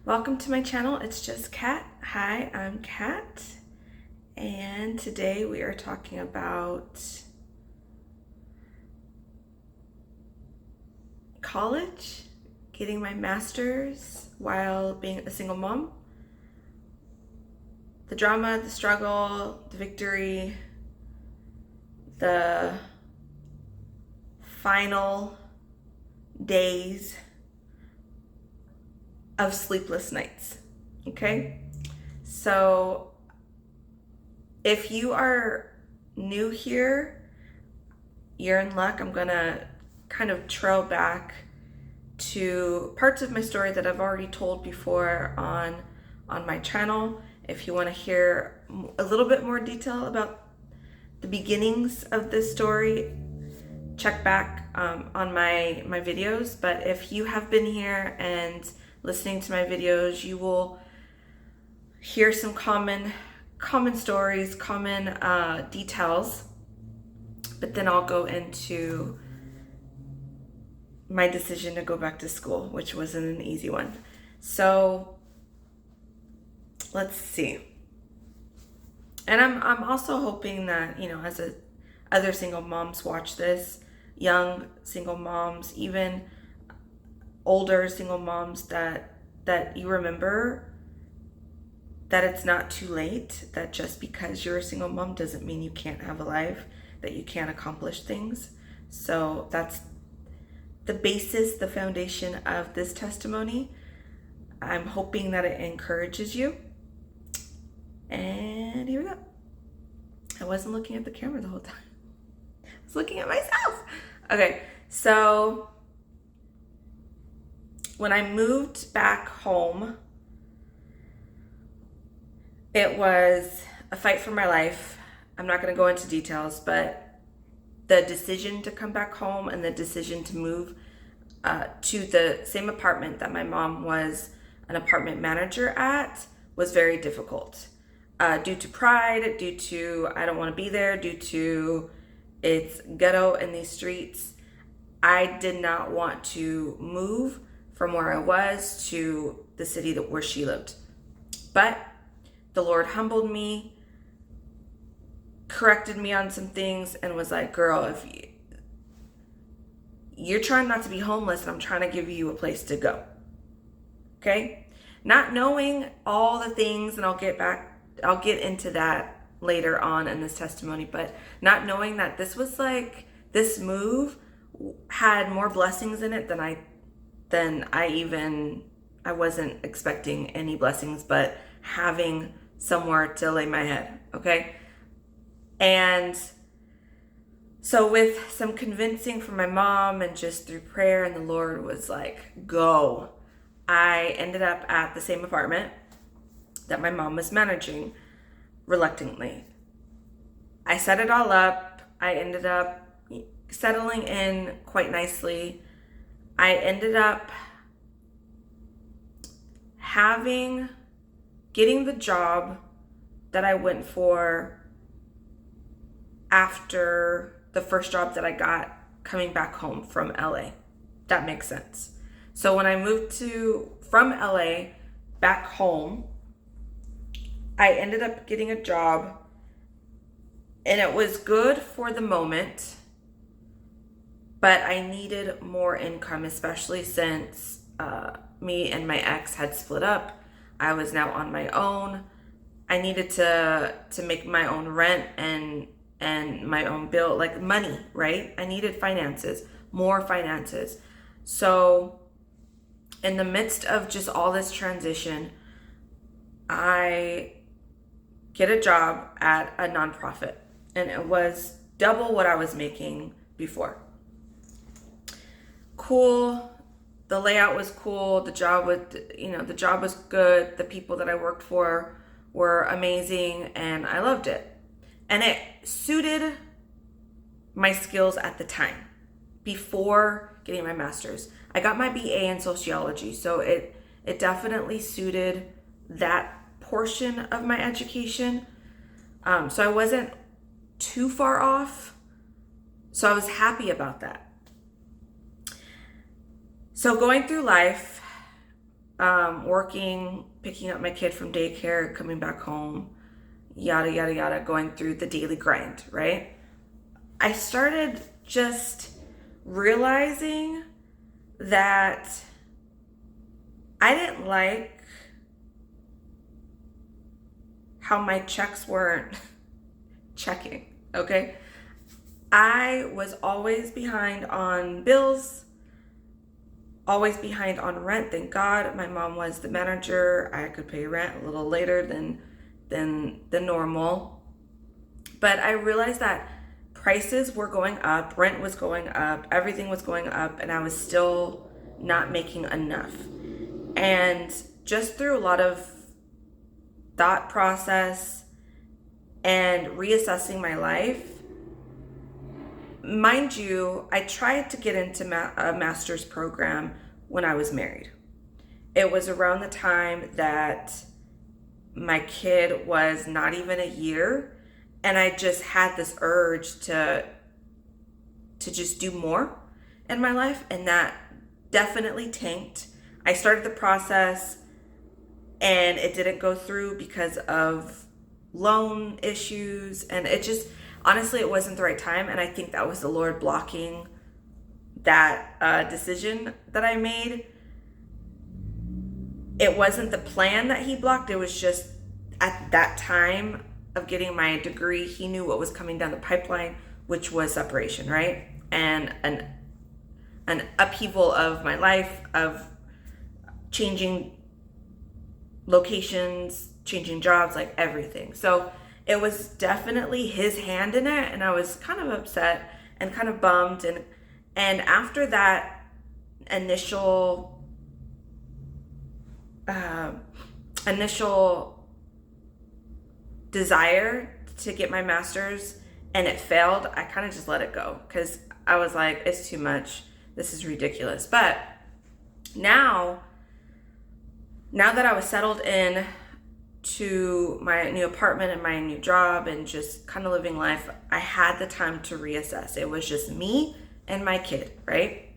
Welcome to my channel. It's just Kat. Hi, I'm Kat, and today we are talking about college, getting my master's while being a single mom, the drama, the struggle, the victory, the final days of sleepless nights. Okay, so if you are new here, you're in luck. I'm gonna kind of trail back to parts of my story that I've already told before on my channel. If you want to hear a little bit more detail about the beginnings of this story, check back on my videos. But if you have been here and listening to my videos, you will hear some common stories, common details, but then I'll go into my decision to go back to school, which wasn't an easy one. So let's see. And I'm also hoping that, as other single moms watch this, young single moms, even older single moms, that you remember that it's not too late, that just because you're a single mom doesn't mean you can't have a life, that you can't accomplish things. So that's the basis, the foundation of this testimony. I'm hoping that it encourages you. And here we go. I wasn't looking at the camera the whole time. I was looking at myself. Okay, so when I moved back home, it was a fight for my life. I'm not going to go into details, but the decision to come back home and the decision to move to the same apartment that my mom was an apartment manager at was very difficult. Due to pride, due to I don't want to be there, due to it's ghetto in these streets. I did not want to move from where I was to the city where she lived. But the Lord humbled me, corrected me on some things, and was like, girl, if you're trying not to be homeless, and I'm trying to give you a place to go. Okay? Not knowing all the things, and I'll get into that later on in this testimony, but not knowing that this move had more blessings in it than I wasn't expecting any blessings, but having somewhere to lay my head, okay? And so with some convincing from my mom and just through prayer, and the Lord was like, go. I ended up at the same apartment that my mom was managing, reluctantly. I set it all up. I ended up settling in quite nicely. I ended up getting the job that I went for after the first job that I got coming back home from LA. That makes sense. So when I moved from LA back home, I ended up getting a job, and it was good for the moment, but I needed more income, especially since me and my ex had split up. I was now on my own. I needed to make my own rent and my own bill, like money, right? I needed finances, more finances. So in the midst of just all this transition, I get a job at a nonprofit, and it was double what I was making before. Cool. The layout was cool. The job was good. The people that I worked for were amazing, and I loved it. And it suited my skills at the time before getting my master's. I got my BA in sociology, so it definitely suited that portion of my education. So I wasn't too far off. So I was happy about that. So going through life, working, picking up my kid from daycare, coming back home, yada, yada, yada, going through the daily grind, right? I started just realizing that I didn't like how my checks weren't checking, okay? I was always behind on bills, always behind on rent. Thank God my mom was the manager. I could pay rent a little later than the normal. But I realized that prices were going up, rent was going up, everything was going up, and I was still not making enough. And just through a lot of thought process and reassessing my life, mind you, I tried to get into a master's program when I was married. It was around the time that my kid was not even a year, and I just had this urge to just do more in my life, and that definitely tanked. I started the process and it didn't go through because of loan issues, and it just, honestly, it wasn't the right time, and I think that was the Lord blocking that decision that I made. It wasn't the plan that he blocked, it was just at that time of getting my degree, he knew what was coming down the pipeline, which was separation, right? And an upheaval of my life, of changing locations, changing jobs, like everything. So it was definitely his hand in it, and I was kind of upset and kind of bummed. And after that initial desire to get my master's and it failed, I kind of just let it go because I was like, it's too much. This is ridiculous. But now that I was settled in to my new apartment and my new job and just kind of living life, I had the time to reassess. It was just me and my kid, right?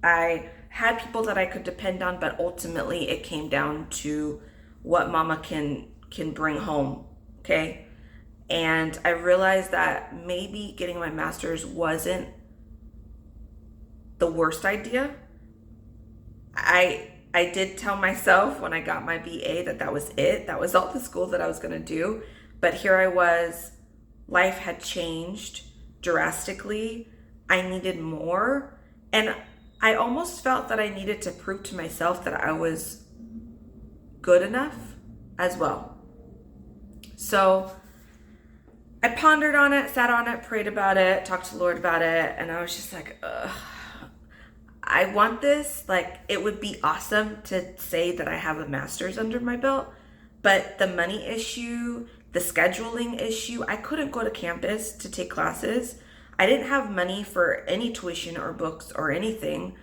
I had people that I could depend on, but ultimately it came down to what mama can bring home, okay? And I realized that maybe getting my master's wasn't the worst idea. I did tell myself when I got my BA that was it. That was all the school that I was going to do. But here I was. Life had changed drastically. I needed more. And I almost felt that I needed to prove to myself that I was good enough as well. So I pondered on it, sat on it, prayed about it, talked to the Lord about it. And I was just like, ugh. I want this. Like, it would be awesome to say that I have a master's under my belt, but the money issue, the scheduling issue, I couldn't go to campus to take classes. I didn't have money for any tuition or books or anything.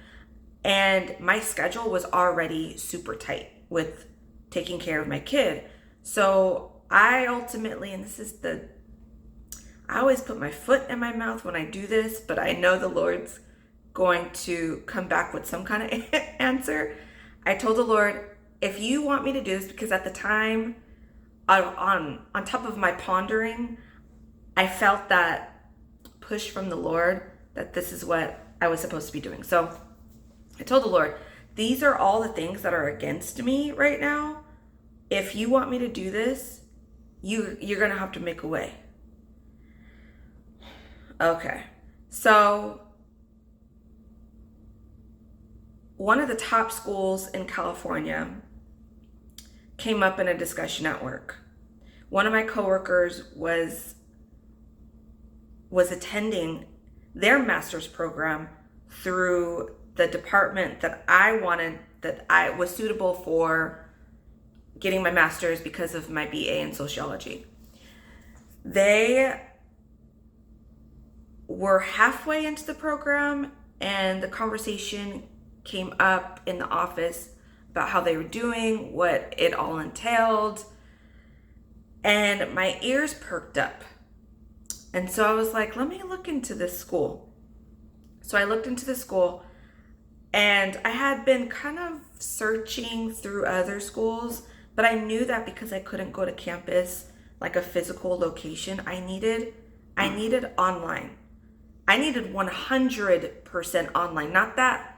And my schedule was already super tight with taking care of my kid. So I ultimately, and I always put my foot in my mouth when I do this, but I know the Lord's going to come back with some kind of answer. I told the Lord, if you want me to do this, because at the time, on top of my pondering, I felt that push from the Lord that this is what I was supposed to be doing. So I told the Lord, these are all the things that are against me right now. If you want me to do this, you're gonna have to make a way. Okay, so one of the top schools in California came up in a discussion at work. One of my coworkers was attending their master's program through the department that I was suitable for getting my master's because of my BA in sociology. They were halfway into the program and the conversation came up in the office about how they were doing, what it all entailed, and my ears perked up. And so I was like, let me look into this school. So I looked into the school, And I had been kind of searching through other schools, but I knew that because I couldn't go to campus, like a physical location, I needed online. I needed 100% online. Not that,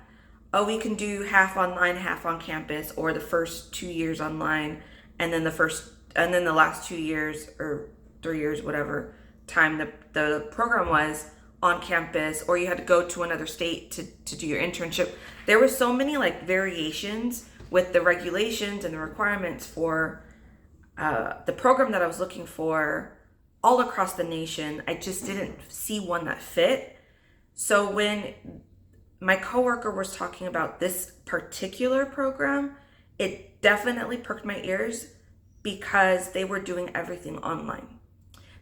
oh, we can do half online, half on campus, or the first 2 years online, and then the last 2 years or 3 years, whatever time the program was, on campus, or you had to go to another state to do your internship. There were so many like variations with the regulations and the requirements for the program that I was looking for all across the nation. I just didn't see one that fit. So when my coworker was talking about this particular program, it definitely perked my ears because they were doing everything online.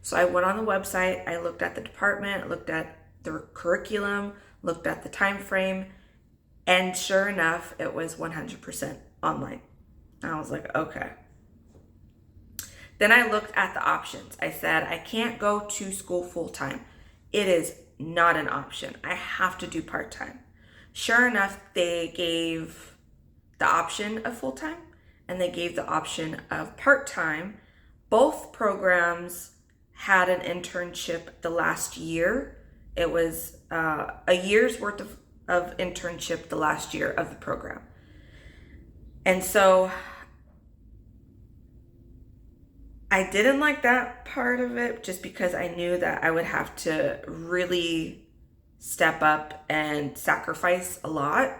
So I went on the website, I looked at the department, looked at the curriculum, looked at the time frame, and sure enough, it was 100% online. And I was like, okay. Then I looked at the options. I said, I can't go to school full-time. It is not an option. I have to do part-time. Sure enough, they gave the option of full-time and they gave the option of part-time. Both programs had an internship the last year. It was a year's worth of internship the last year of the program. And so I didn't like that part of it just because I knew that I would have to really step up and sacrifice a lot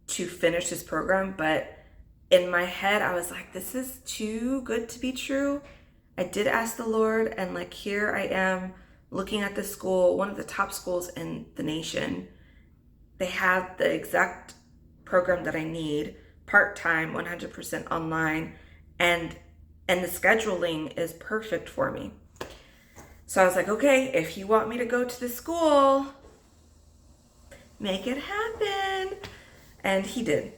to finish this program. But in my head, I was like, this is too good to be true. I did ask the Lord, and like here I am looking at the school, one of the top schools in the nation. They have the exact program that I need, part-time, 100% online, and the scheduling is perfect for me. So I was like, okay, if you want me to go to the school, make it happen. And he did.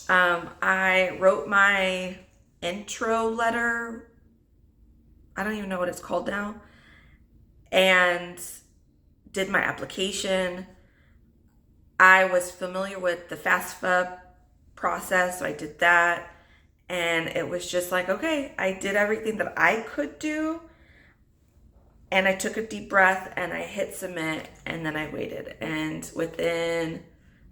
I wrote my intro letter. I don't even know what it's called now. And did my application. I was familiar with the FAFSA process, so I did that. And it was just like, okay, I did everything that I could do. And I took a deep breath and I hit submit, and then I waited. And within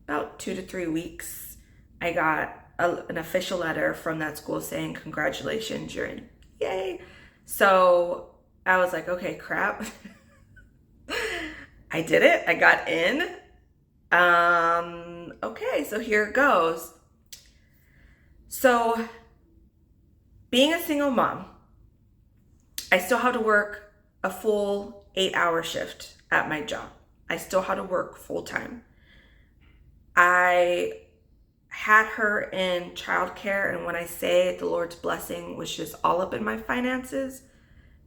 about 2 to 3 weeks, I got an official letter from that school saying, congratulations, you're in. Yay. So I was like, okay, crap. I did it. I got in. Okay, so here it goes. So being a single mom, I still had to work a full 8-hour shift at my job. I still had to work full time. I had her in childcare, and when I say the Lord's blessing was just all up in my finances,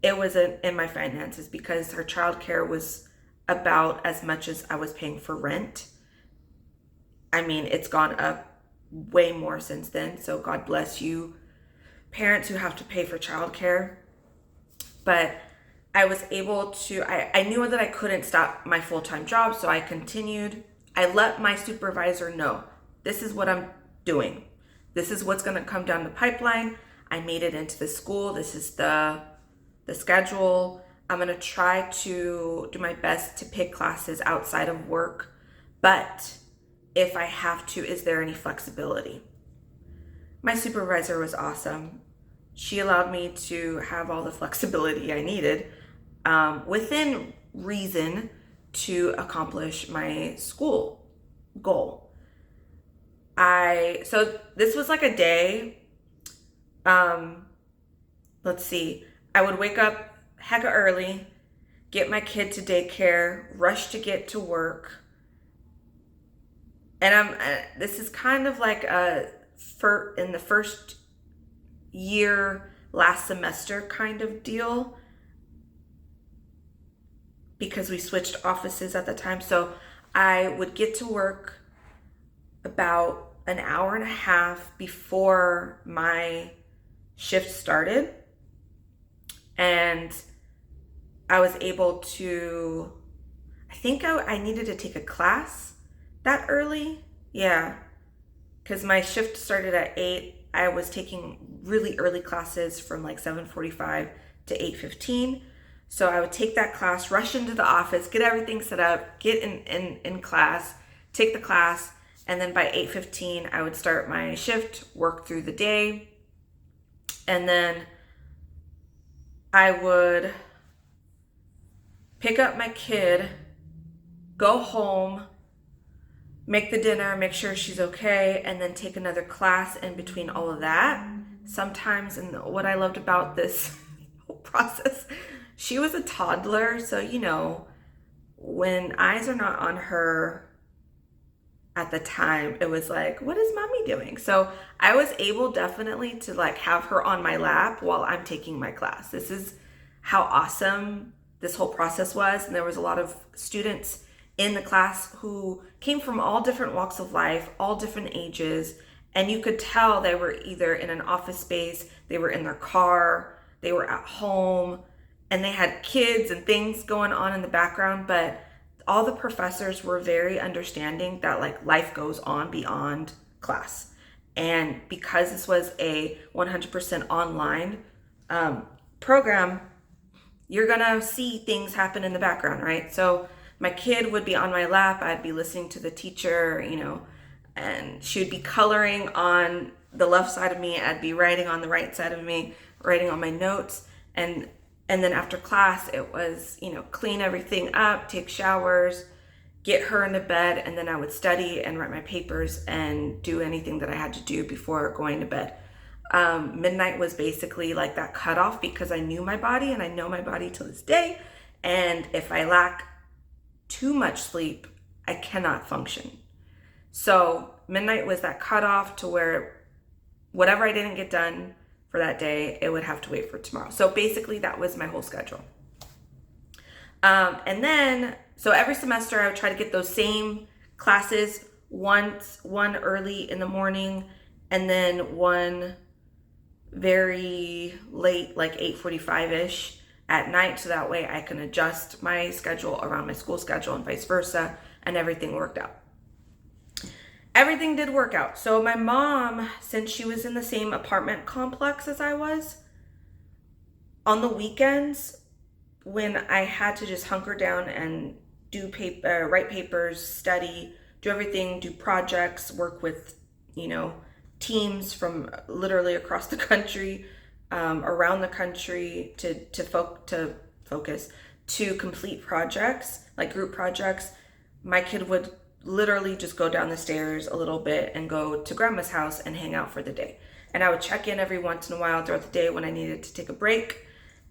it wasn't in my finances because her childcare was about as much as I was paying for rent. I mean, it's gone up way more since then, so God bless you, parents who have to pay for childcare. But I was able to, I knew that I couldn't stop my full-time job, so I continued. I let my supervisor know, this is what I'm doing. This is what's going to come down the pipeline. I made it into the school. This is the schedule. I'm going to try to do my best to pick classes outside of work. But if I have to, is there any flexibility? My supervisor was awesome. She allowed me to have all the flexibility I needed within reason to accomplish my school goal. So this was like a day, let's see, I would wake up hecka early, get my kid to daycare, rush to get to work. And this is kind of like in the first year, last semester kind of deal, because we switched offices at the time. So I would get to work about an hour and a half before my shift started. And I was able to, I think I needed to take a class that early. Yeah, because my shift started at 8. I was taking really early classes from like 7:45 to 8:15. So I would take that class, rush into the office, get everything set up, get in class, take the class, and then by 8:15 I would start my shift, work through the day, and then I would pick up my kid, go home, make the dinner, make sure she's okay, and then take another class in between all of that. Sometimes, and what I loved about this whole process, she was a toddler, so when eyes are not on her at the time, it was like, what is mommy doing? So I was able definitely to like have her on my lap while I'm taking my class. This is how awesome this whole process was. And there was a lot of students in the class who came from all different walks of life, all different ages. And you could tell they were either in an office space, they were in their car, they were at home, and they had kids and things going on in the background. But all the professors were very understanding that like life goes on beyond class. And because this was a 100% online program, you're gonna see things happen in the background, right? So my kid would be on my lap, I'd be listening to the teacher, and she would be coloring on the left side of me, I'd be writing on the right side of me, writing on my notes. And then after class, it was, clean everything up, take showers, get her into bed, and then I would study and write my papers and do anything that I had to do before going to bed. Midnight was basically like that cutoff because I knew my body and I know my body to this day. And if I lack too much sleep, I cannot function. So midnight was that cutoff to where whatever I didn't get done for that day, it would have to wait for tomorrow. So basically that was my whole schedule. And then, so every semester I would try to get those same classes, one early in the morning and then one very late, like 8:45-ish at night. So that way I can adjust my schedule around my school schedule and vice versa. And everything worked out. Everything did work out. So my mom, since she was in the same apartment complex as I was, on the weekends when I had to just hunker down and do write papers, study, do everything, do projects, work with, teams from literally across the country, around the country to focus, to complete projects, like group projects, my kid would literally just go down the stairs a little bit and go to grandma's house and hang out for the day. And I would check in every once in a while throughout the day when I needed to take a break.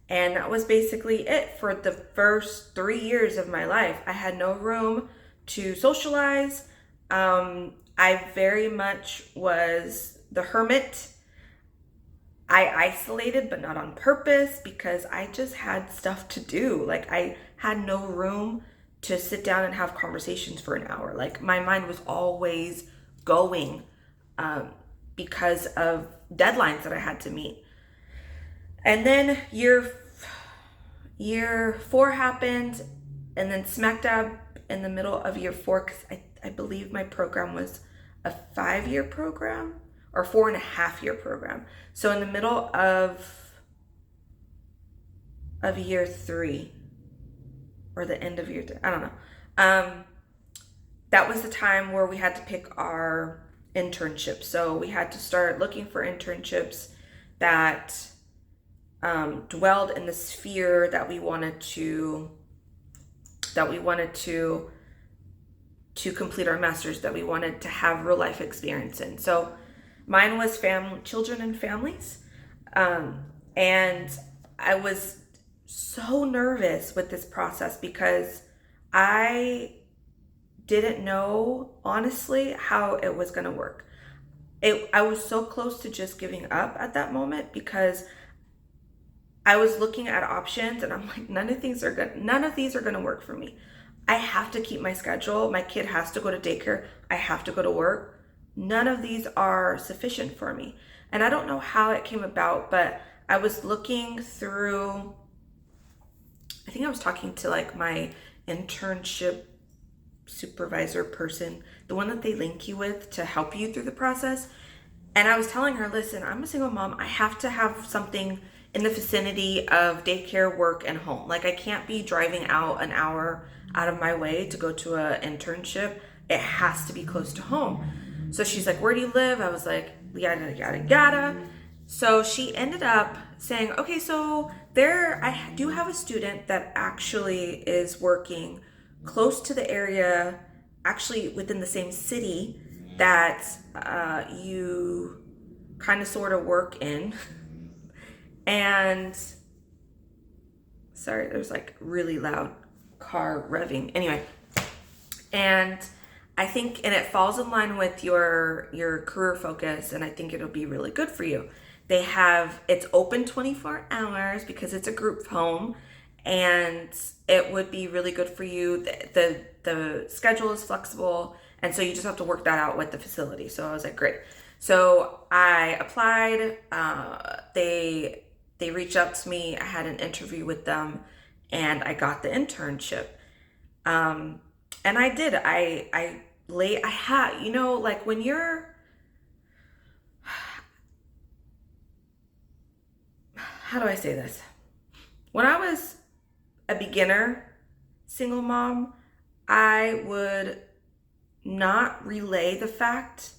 And that was basically it for the first 3 years of my life. I had no room to socialize. I very much was the hermit. I isolated, but not on purpose because I just had stuff to do. Like I had no room to sit down and have conversations for an hour. Like my mind was always going because of deadlines that I had to meet. And then year 4 happened, and then smack dab in the middle of year 4, because I believe my program was a 5-year program or 4.5-year program. So in the middle of year 3, or the end of year 3, I don't know. That was the time where we had to pick our internships. So we had to start looking for internships that dwelled in the sphere that we wanted to complete our master's, that we wanted to have real life experience in. So mine was children and families. And I was so nervous with this process because I didn't know, honestly, how it was going to work. I was so close to just giving up at that moment because I was looking at options and I'm like, none of these are going to work for me. I have to keep my schedule. My kid has to go to daycare. I have to go to work. None of these are sufficient for me. And I don't know how it came about, but I was looking through, I think I was talking to like my internship supervisor person, the one that they link you with to help you through the process. And I was telling her, listen, I'm a single mom. I have to have something in the vicinity of daycare, work, and home. Like, I can't be driving out an hour out of my way to go to an internship. It has to be close to home. So she's like, where do you live? I was like, yada, yada, yada. So she ended up saying, okay, so I do have a student that actually is working close to the area, actually within the same city that you kind of sort of work in. And sorry, there's like really loud car revving. Anyway, and I think, and it falls in line with your career focus, and I think it'll be really good for you. It's open 24 hours because it's a group home, and it would be really good for you. The schedule is flexible, and so you just have to work that out with the facility. So I was like, great. So I applied. They reached out to me. I had an interview with them, and I got the internship. And I did. I had, like when you're, how do I say this? When I was a beginner single mom, I would not relay the fact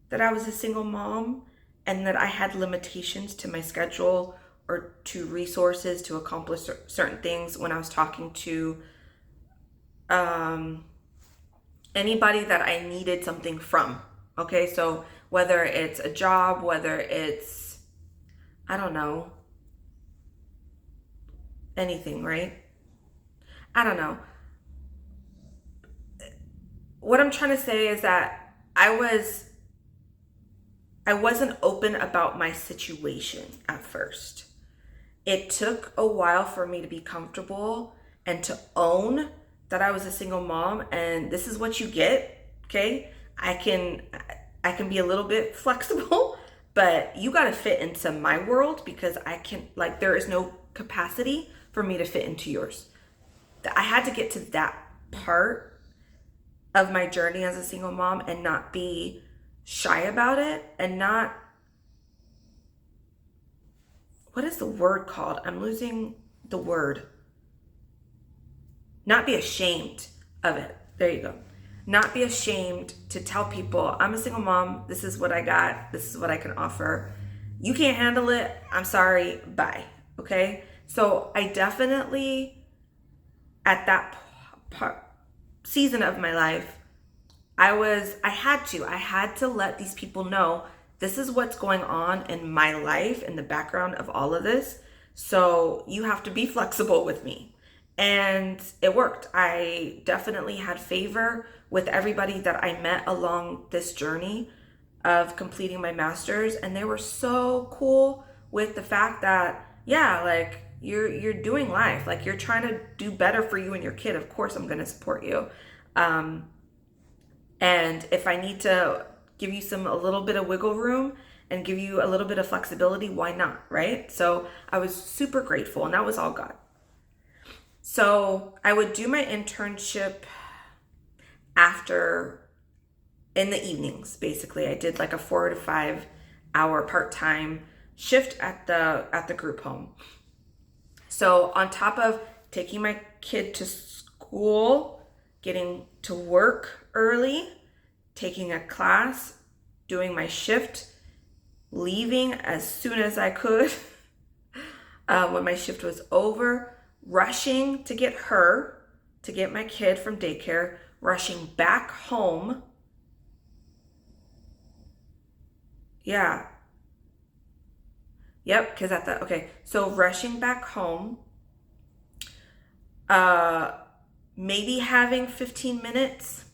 that I was a single mom and that I had limitations to my schedule or to resources to accomplish certain things when I was talking to anybody that I needed something from. Okay, so whether it's a job, whether it's, I don't know, anything, right? I don't know. What I'm trying to say is that I wasn't open about my situation at first. It took a while for me to be comfortable and to own that I was a single mom, and this is what you get, okay? I can be a little bit flexible, but you got to fit into my world because there is no capacity for me to fit into yours. I had to get to that part of my journey as a single mom and not be shy about it, and not, what is the word called? I'm losing the word. Not be ashamed of it. There you go. Not be ashamed to tell people, I'm a single mom. This is what I got. This is what I can offer. You can't handle it. I'm sorry. Bye. Okay? So I definitely, at that season of my life, I had to let these people know this is what's going on in my life, in the background of all of this. So you have to be flexible with me. And it worked. I definitely had favor with everybody that I met along this journey of completing my master's. And they were so cool with the fact that, yeah, like you're doing life. Like you're trying to do better for you and your kid. Of course, I'm going to support you. And if I need to give you a little bit of wiggle room and give you a little bit of flexibility, why not, right? So I was super grateful, and that was all God. So I would do my internship in the evenings, basically. I did like a 4 to 5 hour part-time shift at the group home. So on top of taking my kid to school, getting to work early, taking a class, doing my shift, leaving as soon as I could when my shift was over, rushing to get my kid from daycare, rushing back home. Yeah. Yep, because so rushing back home, maybe having 15 minutes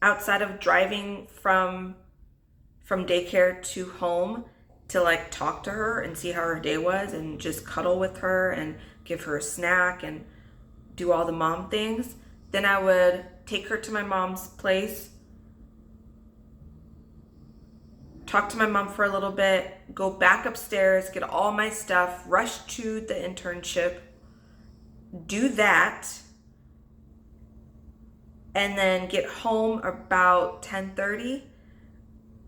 outside of driving from daycare to home to like talk to her and see how her day was and just cuddle with her and give her a snack and do all the mom things. Then I would take her to my mom's place, talk to my mom for a little bit, go back upstairs, get all my stuff, rush to the internship, do that, and then get home about 10:30,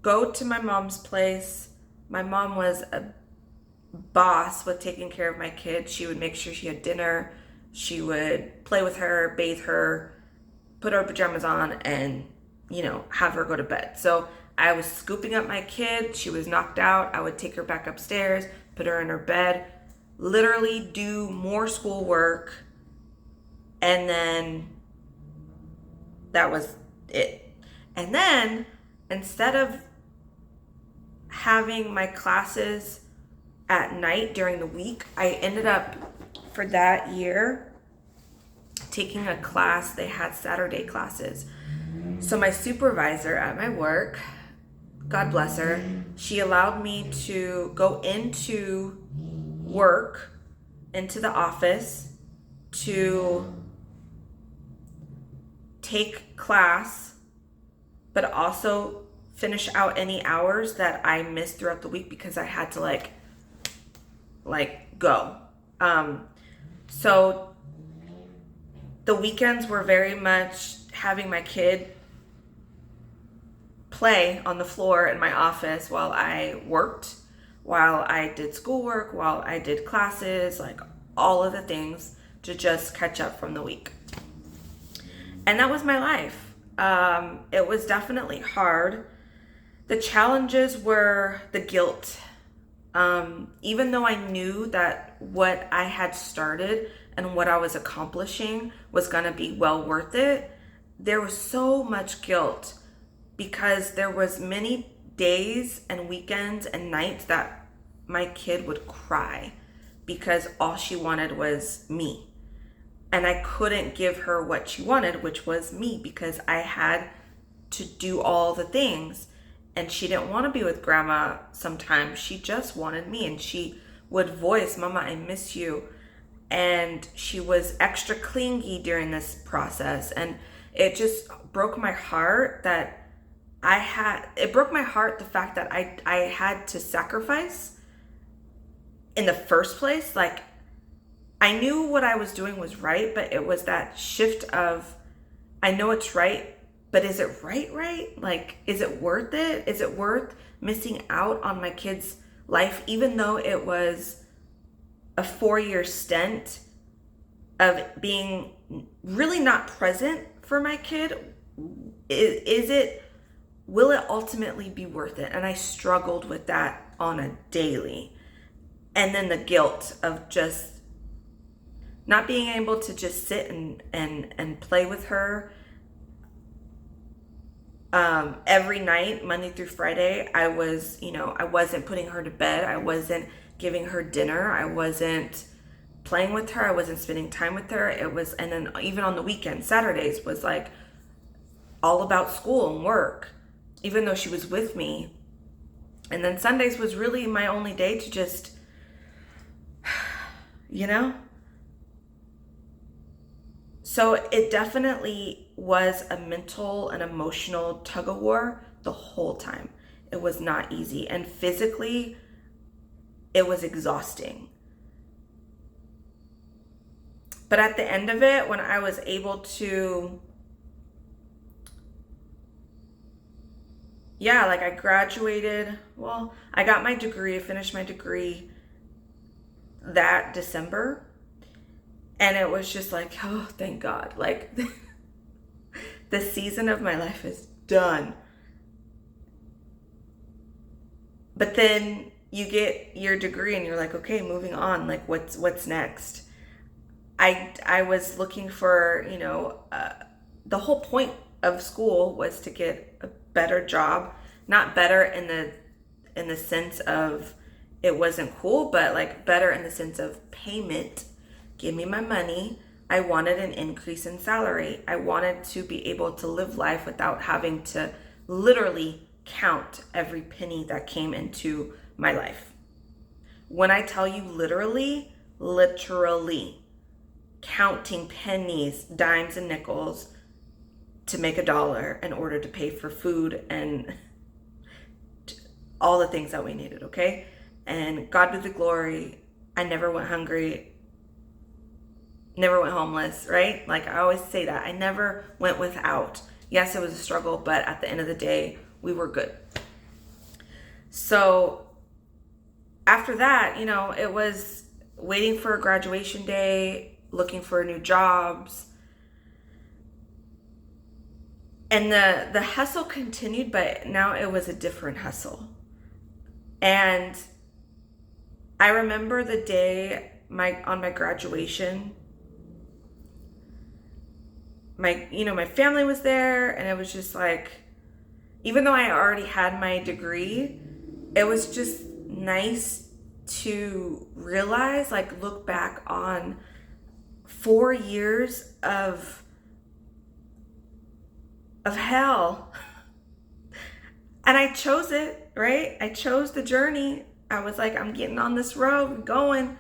go to my mom's place. My mom was a boss with taking care of my kid. She would make sure she had dinner. She would play with her, bathe her, put her pajamas on, and, have her go to bed. So I was scooping up my kid. She was knocked out. I would take her back upstairs, put her in her bed, literally do more schoolwork, and then that was it. And then instead of having my classes at night during the week, I ended up, for that year, taking a class. They had Saturday classes. So my supervisor at my work, God bless her, she allowed me to go into work, into the office, to take class, but also finish out any hours that I missed throughout the week because I had to go. So the weekends were very much having my kid play on the floor in my office while I worked, while I did schoolwork, while I did classes, all of the things to just catch up from the week. And that was my life. It was definitely hard. The challenges were the guilt. Even though I knew that what I had started and what I was accomplishing was going to be well worth it, there was so much guilt because there was many days and weekends and nights that my kid would cry because all she wanted was me. And I couldn't give her what she wanted, which was me, because I had to do all the things. And she didn't want to be with grandma sometimes. She just wanted me. And she would voice, "Mama, I miss you." And she was extra clingy during this process. And it just broke my heart that it broke my heart, the fact that I had to sacrifice in the first place. I knew what I was doing was right, but it was that shift of, I know it's right, but is it right? Is it worth it? Is it worth missing out on my kid's life, even though it was a 4-year stint of being really not present for my kid? Will it ultimately be worth it? And I struggled with that on a daily. And then the guilt of just not being able to just sit and play with her. Every night, Monday through Friday, I wasn't putting her to bed. I wasn't giving her dinner. I wasn't playing with her. I wasn't spending time with her. And then even on the weekend, Saturdays was all about school and work, even though she was with me. And then Sundays was really my only day to just, So it definitely was a mental and emotional tug of war the whole time. It was not easy. And physically, it was exhausting. But at the end of it, when I was able to, I graduated. Well, I got my degree, finished my degree that December. And it was just oh, thank God. The season of my life is done. But then you get your degree and you're okay, moving on. What's next? I was looking for, the whole point of school was to get a better job. Not better in the sense of it wasn't cool, but better in the sense of payment. Give me my money. I wanted an increase in salary. I wanted to be able to live life without having to literally count every penny that came into my life. When I tell you literally counting pennies, dimes, and nickels to make $1 in order to pay for food and all the things that we needed, okay? And God be the glory. I never went hungry. never went homeless, right? Like I always say that. I never went without. Yes, it was a struggle, but at the end of the day, we were good. So after that, it was waiting for graduation day, looking for new jobs. And the hustle continued, but now it was a different hustle. And I remember the day on my graduation, my family was there, and it was just like, even though I already had my degree, it was just nice to realize, like, look back on 4 years of hell. And I chose it, right? I chose the journey. I was like, I'm getting on this road, going.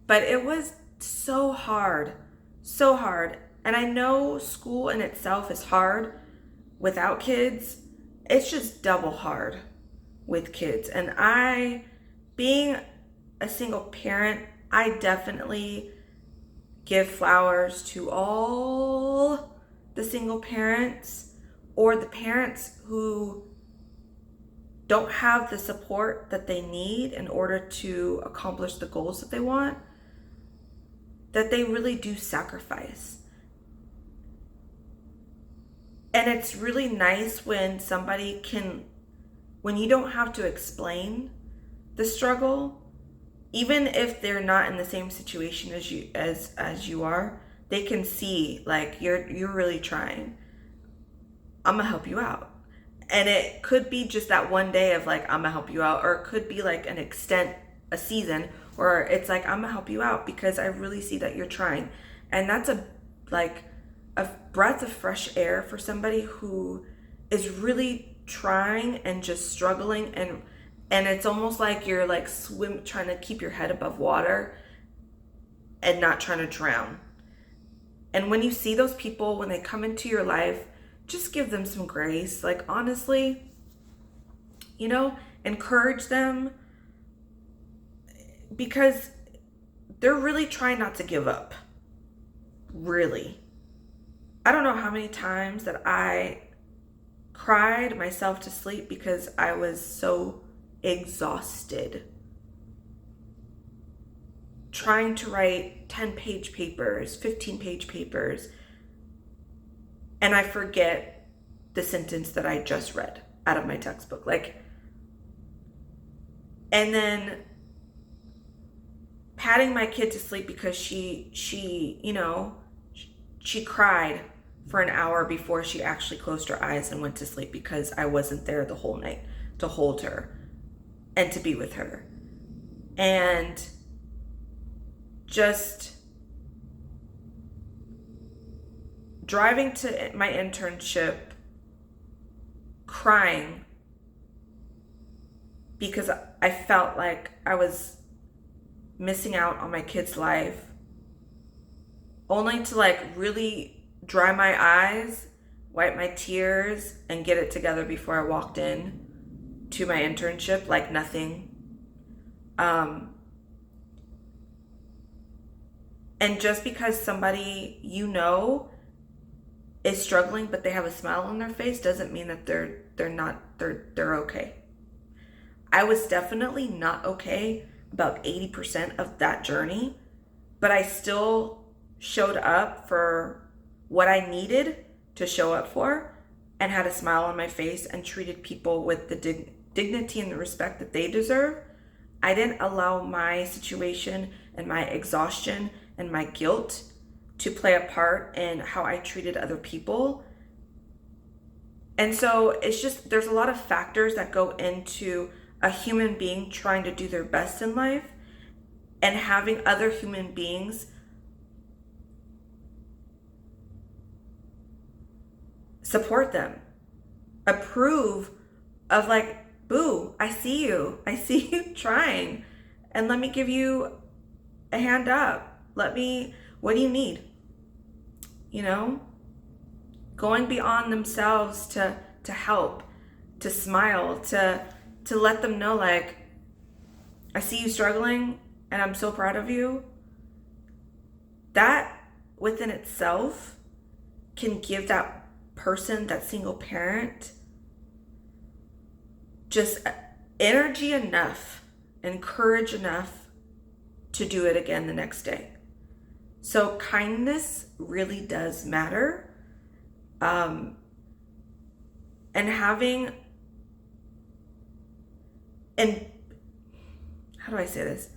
But it was so hard, so hard. And I know school in itself is hard without kids. It's just double hard with kids. And being a single parent, I definitely give flowers to all the single parents or the parents who don't have the support that they need in order to accomplish the goals that they want, that they really do sacrifice. And it's really nice when when you don't have to explain the struggle, even if they're not in the same situation as you are, they can see, like, you're really trying. I'm gonna help you out. And it could be just that one day of like, I'm gonna help you out, or it could be like a season where it's like, I'm gonna help you out because I really see that you're trying. And that's a breath of fresh air for somebody who is really trying and just struggling, and it's almost like you're like trying to keep your head above water and not trying to drown. And when you see those people, when they come into your life, just give them some grace. Like, honestly, encourage them, because they're really trying not to give up. Really. I don't know how many times that I cried myself to sleep because I was so exhausted. Trying to write 10-page papers, 15-page papers, and I forget the sentence that I just read out of my textbook. And then patting my kid to sleep because she cried for an hour before she actually closed her eyes and went to sleep because I wasn't there the whole night to hold her and to be with her. And just driving to my internship, crying because I felt like I was missing out on my kid's life, only to really dry my eyes, wipe my tears, and get it together before I walked in to my internship like nothing. And just because somebody is struggling but they have a smile on their face doesn't mean that they're okay. I was definitely not okay about 80% of that journey, but I still showed up for what I needed to show up for and had a smile on my face and treated people with the dignity and the respect that they deserve. I didn't allow my situation and my exhaustion and my guilt to play a part in how I treated other people. And so it's just, there's a lot of factors that go into a human being trying to do their best in life and having other human beings support them, approve of boo, I see you trying, and let me give you a hand up. What do you need? Going beyond themselves to help, to smile, to let them know, I see you struggling and I'm so proud of you. That within itself can give that person, that single parent, just energy enough and courage enough to do it again the next day. So kindness really does matter. And having, and how do I say this?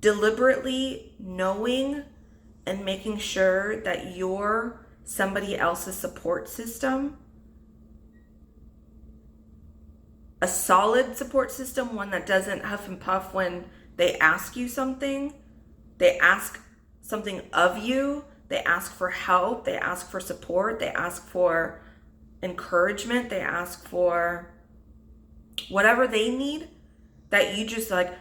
Deliberately knowing and making sure that you're somebody else's support system, a solid support system, one that doesn't huff and puff when they ask you something, they ask something of you, they ask for help, they ask for support, they ask for encouragement, they ask for whatever they need, that you just like,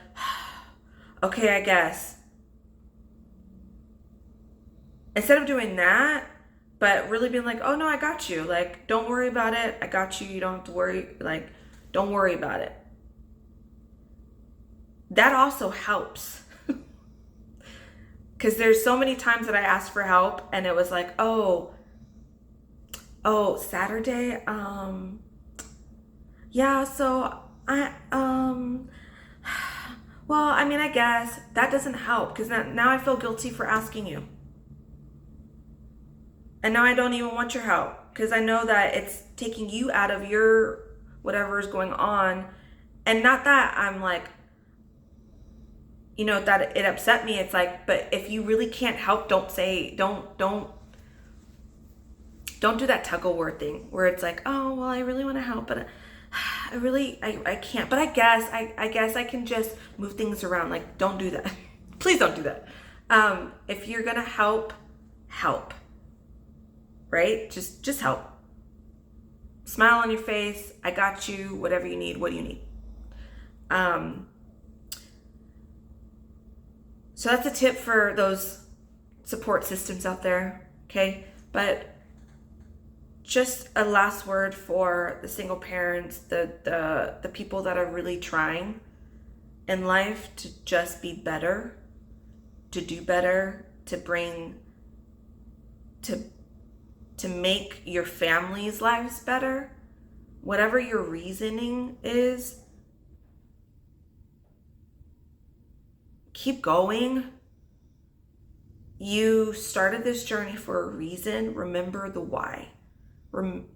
okay, I guess. Instead of doing that, but really being like, oh no, I got you. Like, don't worry about it. I got you. You don't have to worry. Like, don't worry about it. That also helps. Because there's so many times that I asked for help and it was like, oh, Saturday, yeah, so well, I mean, I guess that doesn't help because now I feel guilty for asking you. And now I don't even want your help because I know that it's taking you out of your whatever is going on. And not that I'm like, that it upset me. It's like, but if you really can't help, don't do that tug of war thing where it's like, oh, well, I really want to help, but I can't. But I guess I can just move things around. Like, don't do that. Please don't do that. If you're going to help, right? Just help. Smile on your face. I got you. Whatever you need. What do you need? So that's a tip for those support systems out there. Okay. But just a last word for the single parents, the people that are really trying in life to just be better, to do better, to make your family's lives better. Whatever your reasoning is, keep going. You started this journey for a reason. Remember the why.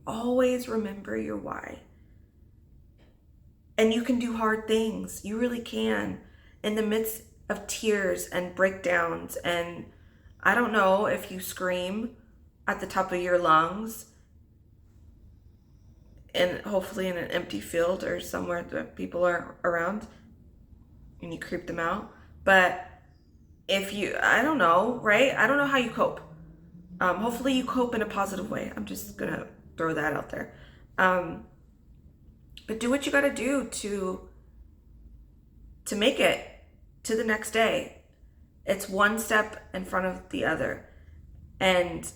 Always remember your why. And you can do hard things. You really can. In the midst of tears and breakdowns, and I don't know if you scream at the top of your lungs, and hopefully in an empty field or somewhere that people are around, and you creep them out. But if you, I don't know, right? I don't know how you cope. Hopefully you cope in a positive way. I'm just going to throw that out there. But do what you got to do to make it to the next day. It's one step in front of the other. And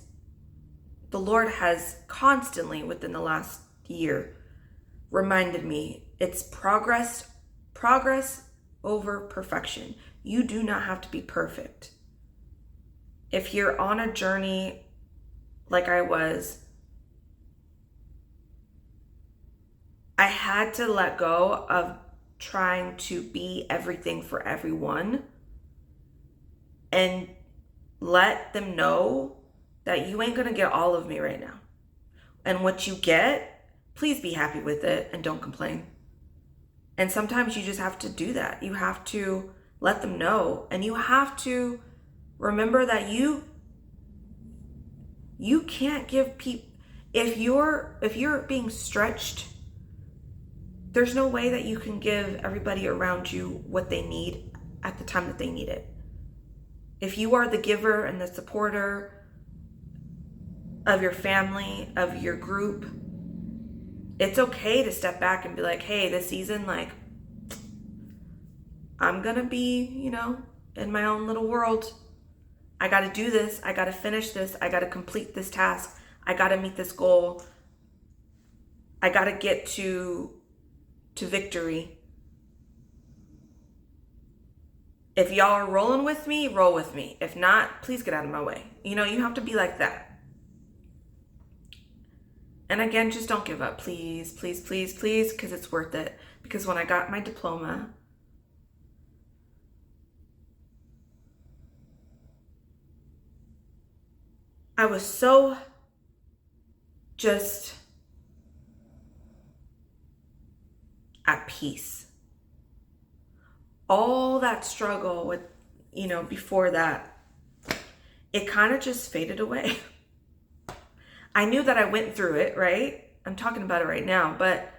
the Lord has constantly within the last year reminded me it's progress over perfection. You do not have to be perfect. If you're on a journey like I was, I had to let go of trying to be everything for everyone and let them know that you ain't gonna get all of me right now. And what you get, please be happy with it and don't complain. And sometimes you just have to do that. You have to let them know, and you have to remember that you can't give people, if you're being stretched, there's no way that you can give everybody around you what they need at the time that they need it. If you are the giver and the supporter of your family, of your group, it's okay to step back and be like, hey, this season, like, I'm gonna be, in my own little world. I got to do this. I got to finish this. I got to complete this task. I got to meet this goal. I got to get to victory. If y'all are rolling with me, roll with me. If not, please get out of my way. You know, you have to be like that. And again, just don't give up, please, please, please, please, because it's worth it. Because when I got my diploma, I was so just at peace. All that struggle with, before that, it kind of just faded away. I knew that I went through it, right? I'm talking about it right now, but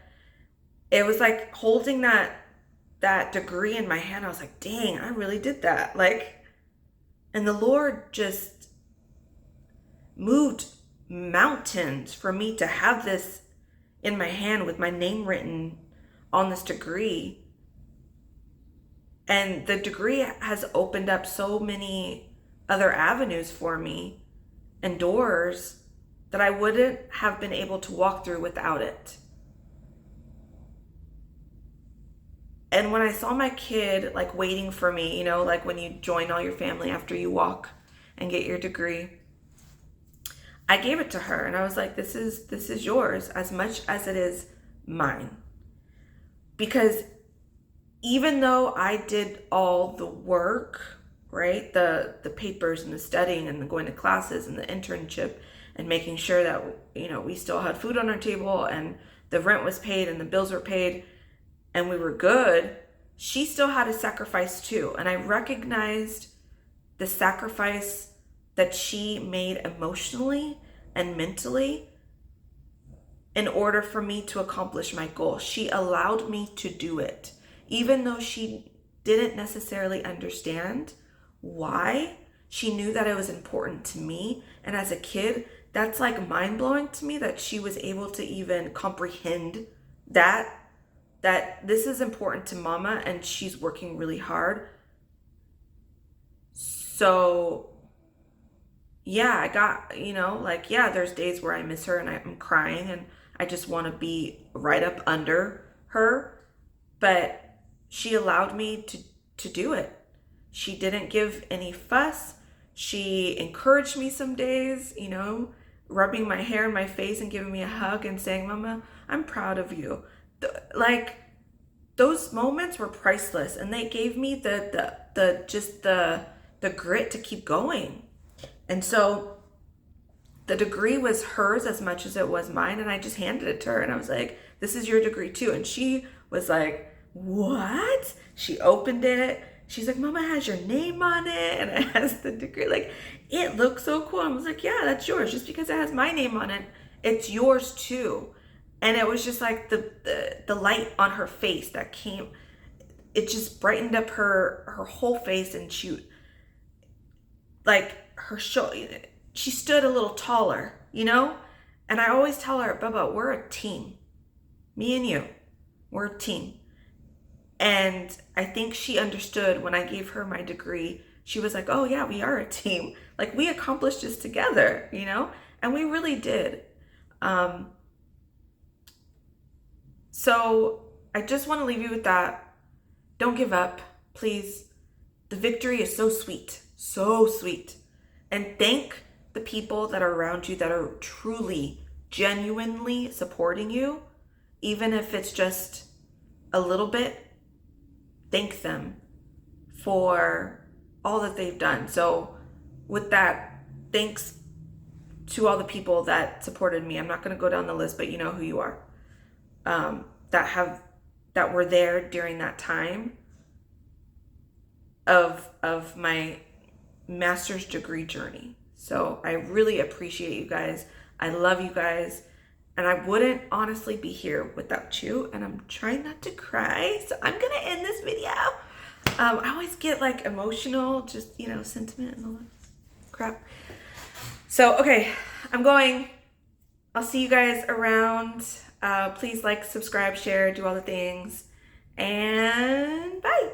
it was like holding that degree in my hand. I was like, dang, I really did that. And the Lord just moved mountains for me to have this in my hand with my name written on this degree. And the degree has opened up so many other avenues for me and doors that I wouldn't have been able to walk through without it. And when I saw my kid waiting for me, when you join all your family after you walk and get your degree, I gave it to her and I was like, this is yours as much as it is mine. Because even though I did all the work, right? The papers and the studying and the going to classes and the internship and making sure that, we still had food on our table and the rent was paid and the bills were paid and we were good, she still had a sacrifice too. And I recognized the sacrifice that she made emotionally and mentally in order for me to accomplish my goal. She allowed me to do it, even though she didn't necessarily understand why. She knew that it was important to me. And as a kid, that's mind-blowing to me that she was able to even comprehend that this is important to mama and she's working really hard. So yeah, I got, there's days where I miss her and I'm crying and I just want to be right up under her. But she allowed me to do it. She didn't give any fuss. She encouraged me some days, rubbing my hair in my face and giving me a hug and saying, Mama, I'm proud of you. Those moments were priceless, and they gave me the grit to keep going. And so the degree was hers as much as it was mine, and I just handed it to her and I was like, this is your degree too. And she was like, what? She opened it. She's like, Mama, has your name on it and it has the degree. It looks so cool. I was like, yeah, that's yours. Just because it has my name on it, it's yours too. And it was just the light on her face that came, it just brightened up her whole face, and she she stood a little taller, And I always tell her, Bubba, we're a team. Me and you, we're a team. And I think she understood when I gave her my degree. She was like, oh yeah, we are a team. We accomplished this together, And we really did. So I just want to leave you with that. Don't give up, please. The victory is so sweet, so sweet. And thank the people that are around you that are truly, genuinely supporting you, even if it's just a little bit. Thank them for all that they've done. So with that, thanks to all the people that supported me. I'm not going to go down the list, but you know who you are. That were there during that time of my master's degree journey. So I really appreciate you guys. I love you guys. And I wouldn't honestly be here without you. And I'm trying not to cry. So I'm going to end this video. I always get emotional, just, sentiment and all that crap. So, okay, I'm going. I'll see you guys around. Please subscribe, share, do all the things. And bye.